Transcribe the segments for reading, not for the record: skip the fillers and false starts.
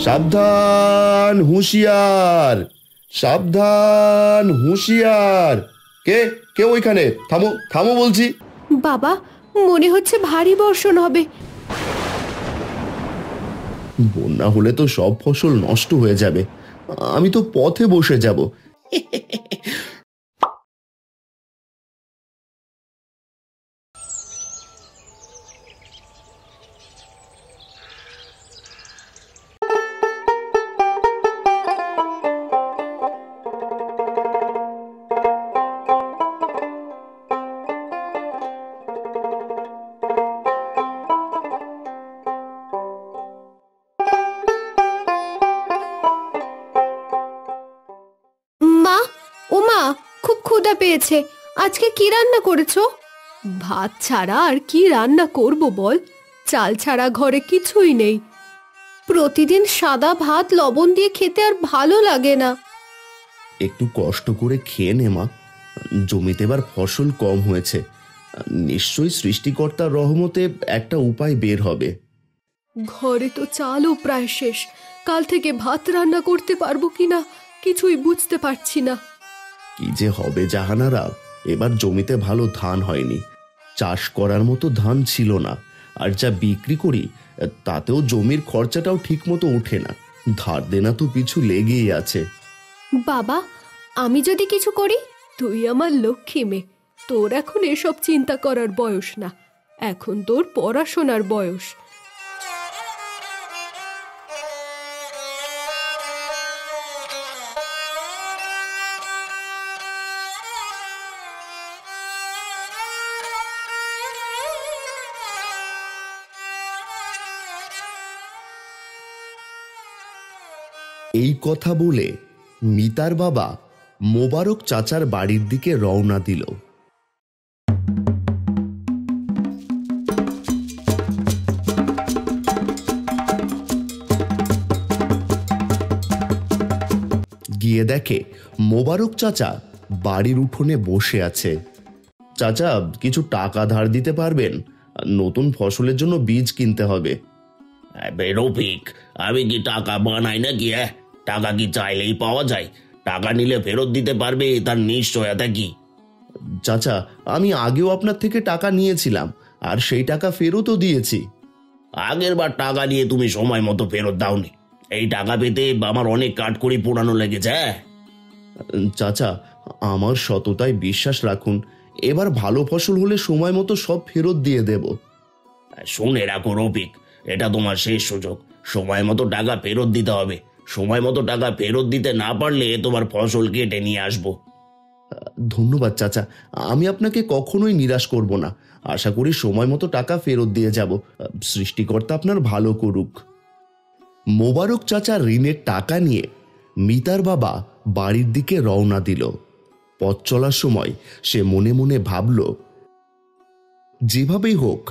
সাবধান হুঁশিয়ার, সাবধান হুঁশিয়ার। কে কে ওইখানে? থামো থামো বলছি। বাবা, মনে হচ্ছে ভারী বর্ষণ হবে। বন্যা হলে তো সব ফসল নষ্ট হয়ে যাবে, আমি তো পথে বসে যাব। মা, ও মা, খুব ক্ষুধা পেয়েছে। আজকে কি রান্না করেছো? ভাত ছাড়া আর কি রান্না করব বল? চাল ছাড়া ঘরে কিছুই নেই। প্রতিদিন সাদা ভাত লবণ দিয়ে খেতে আর ভালো লাগে না। একটু কষ্ট করে খেয়ে নে মা, জমিতে এবার ফসল কম হয়েছে, নিশ্চয়ই সৃষ্টিকর্তার রহমতে একটা উপায় বের হবে। ঘরে তো চালও প্রায় শেষ। কাল থেকে ভাত রান্না করতে পারবো কিনা কিছুই বুঝতে পারছি না। কি যে হবে জাহানারা, এবার জমিতে ভালো ধান হয়নি, চাষ করার মতো ধান ছিল না, আর যা বিক্রি করি তাতেও জমির খরচাটাও ঠিক মতো ওঠে না, ধার দেনা তো পিছু লেগেই আছে। বাবা, আমি যদি কিছু করি? তুই আমার লক্ষ্মী মেয়ে, তোর এখন এসব চিন্তা করার বয়স না, এখন তোর পড়াশোনার বয়স। এই কথা বলে মিতার বাবা মোবারক চাচার বাড়ির দিকে রওনা দিল। গিয়ে দেখে মোবারক চাচা বাড়ির উঠোনে বসে আছে। চাচা, কিছু টাকা ধার দিতে পারবেন? নতুন ফসলের জন্য বীজ কিনতে হবে। রফিক, আমি কি টাকা বানাই নাকি? টাকা কি চাইলেই পাওয়া যায়? টাকা নিলে ফেরত দিতে পারবে তার নিশ্চয়তা কি? চাচা, আমি আগেও আপনার থেকে টাকা নিয়েছিলাম, আর সেই টাকা ফেরতও দিয়েছি। আগের বার টাকা নিয়ে তুমি সময় মতো ফেরত দাওনি, এই টাকা পেতে আমার অনেক কাঠকড়ি পোড়ানো লেগেছে। চাচা, আমার সততায় বিশ্বাস রাখুন, এবার ভালো ফসল হলে সময় মতো সব ফেরত দিয়ে দেব। শুনে রাখো রফিক, এটা তোমার শেষ সুযোগ, সময় মতো টাকা ফেরত দিতে হবে। সময় মতো টাকা ফেরত দিতে না পারলে তোমার ফসল কেটে নিয়ে আসবো। ধন্যবাদ চাচা, আমি আপনাকে কখনোই নিরাশ করব না, আশা করি সময় মতো টাকা ফেরত দিয়ে যাব। সৃষ্টিকর্তা আপনার ভালো করুক। মোবারক চাচা ঋণের টাকা নিয়ে মিতার বাবা বাড়ির দিকে রওনা দিল। পথ চলার সময় সে মনে মনে ভাবল, যেভাবেই হোক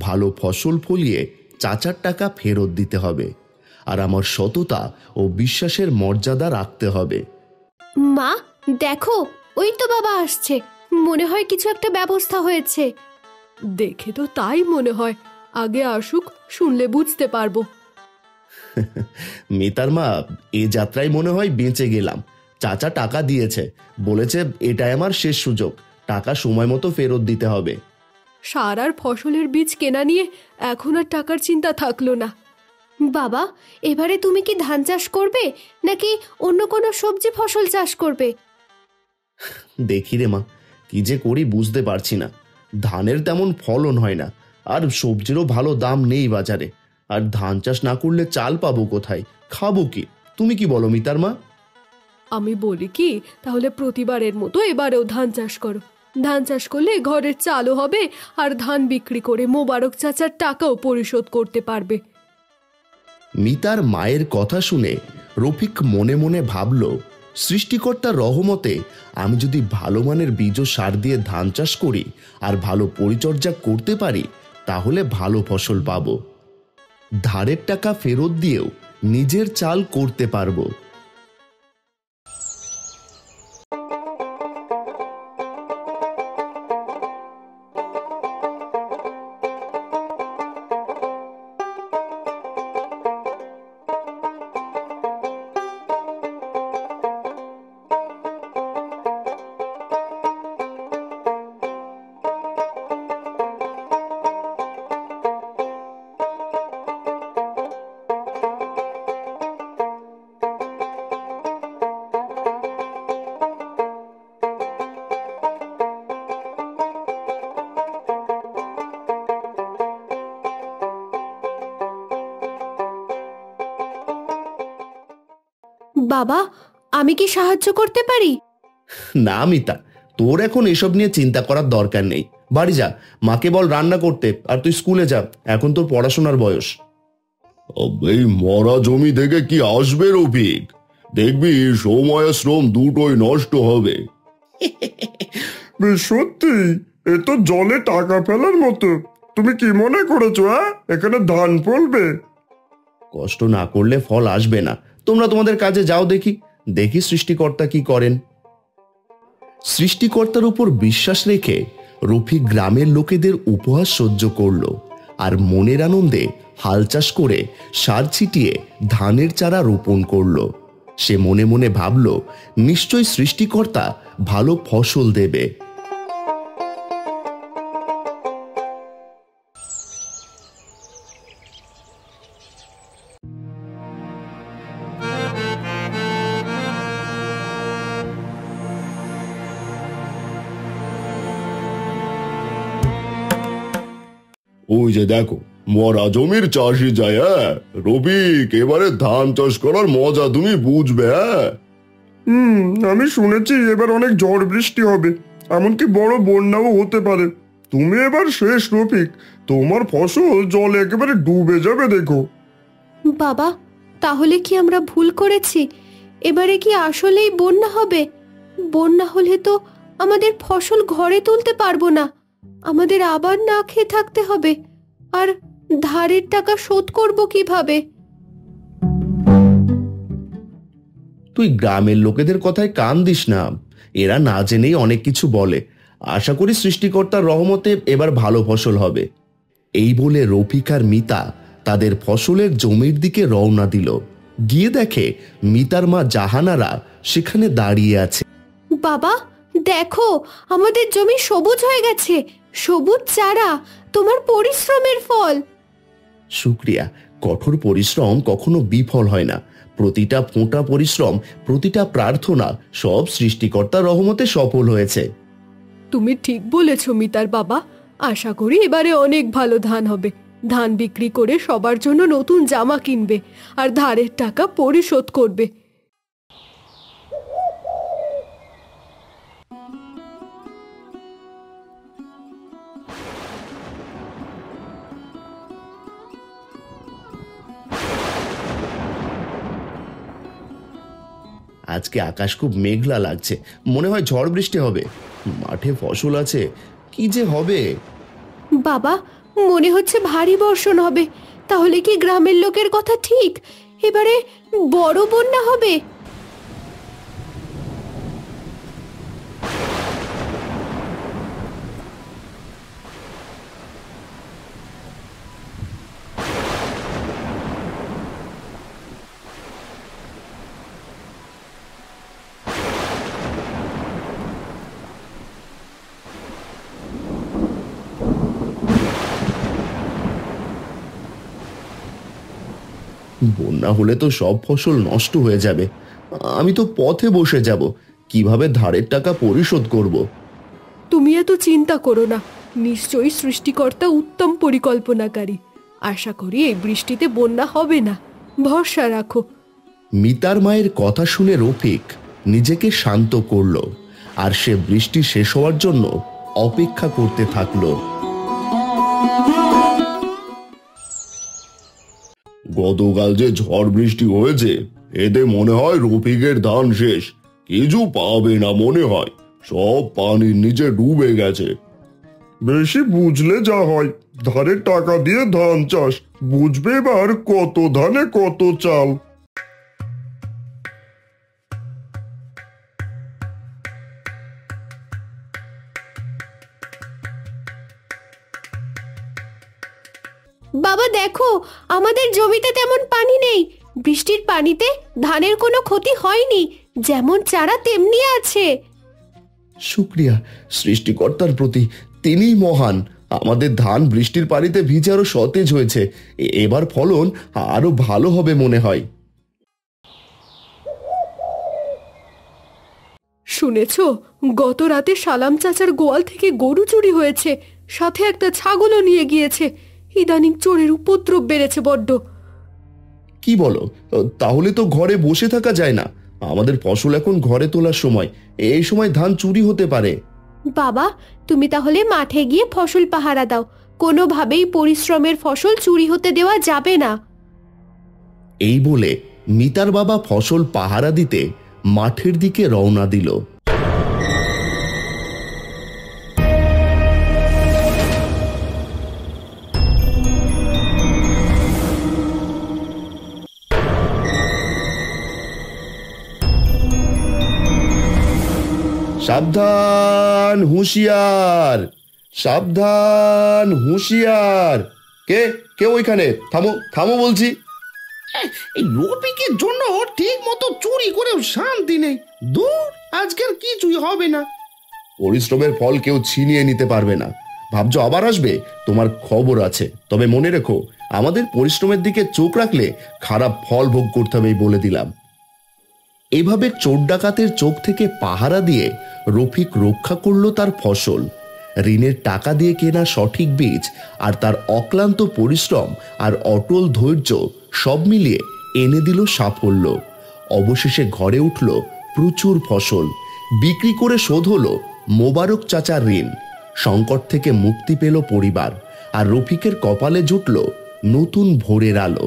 ভালো ফসল ফলিয়ে চাচার টাকা ফেরত দিতে হবে, আর আমার সততা ও বিশ্বাসের মর্যাদা রাখতে হবে। মা, দেখো, ওই তো বাবা আসছে, মনে হয় কিছু একটা ব্যবস্থা হয়েছে। দেখে তো তাই মনে হয়, আগে আসুক, শুনলে বুঝতে পারবো। মিতার মা, এ যাত্রায় মনে হয় বেঁচে গেলাম। চাচা টাকা দিয়েছে, বলেছে এটাই আমার শেষ সুযোগ, টাকা সময় মতো ফেরত দিতে হবে। সার আর ফসলের বীজ কেনা নিয়ে এখন আর টাকার চিন্তা থাকলো না। বাবা, এবারে তুমি কি ধান চাষ করবে নাকি অন্য কোনো সবজি ফসল চাষ করবে? দেখি রে মা, কি যে করি বুঝতে পারছি না। ধানের তেমন ফলন হয় না, আর সবজিরও ভালো দাম নেই বাজারে, আর ধান চাষ না করলে চাল পাবো কোথায়, খাবো কি? তুমি কি বলো মিতার মা? আমি বলি কি, তাহলে প্রতিবারের মতো এবারেও ধান চাষ করো। ধান চাষ করলে ঘরের চালও হবে, আর ধান বিক্রি করে মোবারক চাচার টাকাও পরিশোধ করতে পারবে। মিতার মায়ের কথা শুনে রফিক মনে মনে ভাবল, সৃষ্টিকর্তার রহমতে আমি যদি ভালো মানের বীজ ও সার দিয়ে ধান চাষ করি আর ভালো পরিচর্যা করতে পারি, তাহলে ভালো ফসল পাব, ধারের টাকা ফেরত দিয়েও নিজের চাল করতে পারবো। বাবা, আমি কি সাহায্য করতে পারি? না মিতা, তোর এখন এসব নিয়ে চিন্তা করার দরকার নেই। বাড়ি যা, মাকে বল রান্না করতে, আর তুই স্কুলে যা, এখন তোর পড়াশোনার বয়স। এই মরা জমি থেকে কি আসবে রফিক? দেখবি সময় শ্রম দুটোই নষ্ট হবে। সত্যি, এ তো জলে টাকা ফেলার মতো। তুমি কি মনে করেছো এখানে ধান ফলবে? কষ্ট না করলে ফল আসবে না। তোমরা তোমাদের কাজে যাও, দেখি দেখি সৃষ্টিকর্তা কি করেন। সৃষ্টিকর্তার উপর বিশ্বাস রেখে রফিক গ্রামের লোকেদের উপহাস সহ্য করল, আর মনের আনন্দে হাল চাষ করে সার ছিটিয়ে ধানের চারা রোপণ করল। সে মনে মনে ভাবল, নিশ্চয় সৃষ্টিকর্তা ভালো ফসল দেবে। ওই যে দেখো, মরা জমির চাষি যায়। রফিক, এবারে ধান চাষ করার মজা তুমি বুঝবে। আমি শুনেছি এবার অনেক ঝড় বৃষ্টি হবে, এমনকি বড় বন্যাও হতে পারে। তুমি এবার শেষ রফিক, তোমার ফসল জলে একেবারে ডুবে যাবে দেখো। বাবা, তাহলে কি আমরা ভুল করেছি? এবারে কি আসলেই বন্যা হবে? বন্যা হলে তো আমাদের ফসল ঘরে তুলতে পারবো না, আমাদের আবার না খেয়ে থাকতে হবে। আর ধারের টাকা শোধ করব কিভাবে? তুই গ্রামের লোকেদের কথায় কান দিস না, এরা না জেনেই অনেক কিছু বলে। আশা করি সৃষ্টিকর্তার রহমতে এবার ভালো ফসল হবে। এই বলে রফিক আর মিতা তাদের ফসলের জমির দিকে রওনা দিল। গিয়ে দেখে মিতার মা জাহানারা সেখানে দাঁড়িয়ে আছে। বাবা, দেখো, আমাদের জমি সবুজ হয়ে গেছে। সবুজ চারা তোমার পরিশ্রমের ফল। শুক্রিয়া। কঠোর পরিশ্রম কখনো বিফল হয় না। প্রতিটা ফোঁটা পরিশ্রম, প্রতিটা প্রার্থনা, সব সৃষ্টিকর্তার রহমতে সফল হয়েছে। তুমি ঠিক বলেছ মিতার বাবা। আশা করি এবারে অনেক ভালো ধান হবে। ধান বিক্রি করে সবার জন্য নতুন জামা কিনবে আর ধারের টাকা পরিশোধ করবে। আজকে আকাশ খুব মেঘলা লাগছে, মনে হয় ঝড় বৃষ্টি হবে। মাঠে ফসল আছে, কি যে হবে। বাবা, মনে হচ্ছে ভারী বর্ষণ হবে। তাহলে কি গ্রামের লোকের কথা ঠিক? এবারে বড় বন্যা হবে। বন্যা হলে তো সব ফসল নষ্ট হয়ে যাবে। আমি তো পথে বসে যাব, কিভাবে ধারের টাকা পরিশোধ করব? তুমি এত চিন্তা করো না, নিশ্চয়ই সৃষ্টিকর্তা উত্তম পরিকল্পনাকারী। আশা করি এই বৃষ্টিতে বন্যা হবে না, ভরসা রাখো। মিতার মায়ের কথা শুনে রফিক নিজেকে শান্ত করল, আর সে বৃষ্টি শেষ হওয়ার জন্য অপেক্ষা করতে থাকলো। গতকাল যে ঝড় বৃষ্টি হয়েছে, এতে মনে হয় রফিকের ধান শেষ, কিছু পাবে না মনে হয়। সব পানির নিচে ডুবে গেছে। বেশি বুঝলে যা হয়, ধারের টাকা দিয়ে ধান চাষ, বুঝবে এবার কত ধানে কত চাল। বাবা দেখো, আমাদের জমিতে তেমন পানি নেই। বৃষ্টির পানিতে ধানের কোনো ক্ষতি হয়নি, যেমন চারা তেমনি আছে। শুক্রিয়া সৃষ্টিকর্তার প্রতি, তিনিই মহান। আমাদের ধান বৃষ্টির পানিতে ভিজে আরো সতেজ হয়েছে। এবার ফলন আরো ভালো হবে মনে হয়। শুনেছো, গত রাতে সালাম চাচার গোয়াল থেকে গরু চুরি হয়েছে, সাথে একটা ছাগলও নিয়ে গিয়েছে। ইদানিং চোরের উপদ্রব বেড়েছে বড্ড। কি বলো? তাহলে তো ঘরে বসে থাকা যায় না। আমাদের ফসল এখন ঘরে তোলার সময়, এই সময় ধান চুরি হতে পারে। বাবা, তুমি তাহলে মাঠে গিয়ে ফসল পাহারা দাও। কোনোভাবেই পরিশ্রমের ফসল চুরি হতে দেওয়া যাবে না। এই বলে মিতার বাবা ফসল পাহারা দিতে মাঠের দিকে রওনা দিল। সাবধান, হুঁশিয়ার! সাবধান, হুঁশিয়ার! কে কে ওইখানে? থামো থামো বলছি। এই রফিকের জন্য ঠিক মতো চুরি করেও শান্তি নেই। দূর, আজকের কিছুই হবে না। পরিশ্রমের ফল কেউ ছিনিয়ে নিতে পারবে না। ভাবছো আবার আসবে? তোমার খবর আছে। তবে মনে রেখো, আমাদের পরিশ্রমের দিকে চোখ রাখলে খারাপ ফল ভোগ করতে হবে, বলে দিলাম। এভাবে চোর ডাকাতের চোখ থেকে পাহারা দিয়ে রফিক রক্ষা করলো তার ফসল। ঋণের টাকা দিয়ে কেনা সঠিক বীজ আর তার অক্লান্ত পরিশ্রম আর অটল ধৈর্য সব মিলিয়ে এনে দিল সাফল্য। অবশেষে ঘরে উঠল প্রচুর ফসল। বিক্রি করে শোধ হলো মোবারক চাচার ঋণ। সংকট থেকে মুক্তি পেল পরিবার, আর রফিকের কপালে জুটল নতুন ভোরের আলো।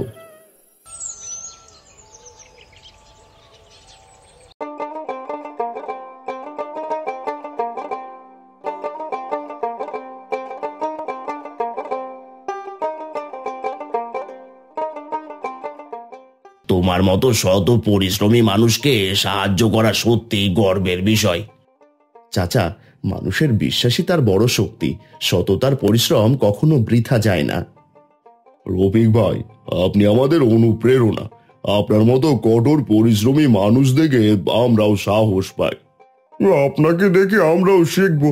তোমার মতো শত পরিশ্রমী মানুষকে সাহায্য করা সত্যি গর্বের বিষয়। চাচা, মানুষের বিশ্বাসই তার বড় শক্তি। সততার পরিশ্রম কখনো বৃথা যায় না। রফিক ভাই, আপনি আমাদের অনুপ্রেরণা। আপনার মতো কঠোর পরিশ্রমী মানুষ দেখে আমরাও সাহস পাই। আপনাকে দেখে আমরাও শিখব।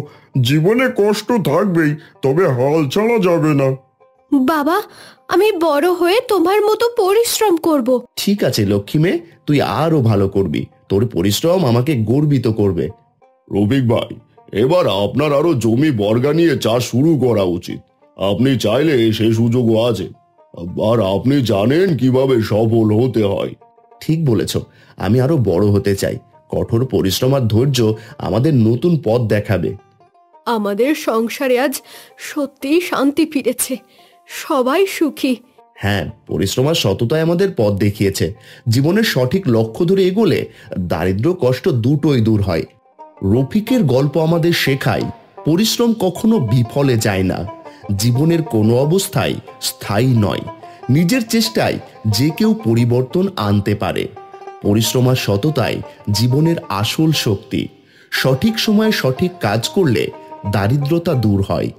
জীবনে কষ্ট থাকবেই, তবে হাল ছাড়া যাবে না। বাবা, আমি বড় হয়ে তোমার মতো পরিশ্রম করব। ঠিক আছে লক্ষ্মী মেয়ে, তুই আরো ভালো করবি। তোর পরিশ্রম আমাকে গর্বিত করবে। রফিক ভাই, এবার আপনার আরো জমি বর্গা নিয়ে চাষ শুরু করা উচিত। আপনি চাইলে সে সুযোগও আছে, আর আপনি জানেন কিভাবে সফল হতে হয়। ঠিক বলেছ, আমি আরো বড় হতে চাই। কঠোর পরিশ্রম আর ধৈর্য আমাদের নতুন পথ দেখাবে। আমাদের সংসারে আজ সত্যিই শান্তি ফিরেছে। সবাই সুখী। হ্যাঁ, পরিশ্রম আর সততায় আমাদের পথ দেখিয়েছে। জীবনের সঠিক লক্ষ্য ধরে এগোলে দারিদ্র্য কষ্ট দুটোই দূর হয়। রফিকের গল্প আমাদের শেখায়, পরিশ্রম কখনো বিফলে যায় না। জীবনের কোনো অবস্থায় স্থায়ী নয়। নিজের চেষ্টায় যে কেউ পরিবর্তন আনতে পারে। পরিশ্রম আর সততায় জীবনের আসল শক্তি। সঠিক সময়ে সঠিক কাজ করলে দারিদ্রতা দূর হয়।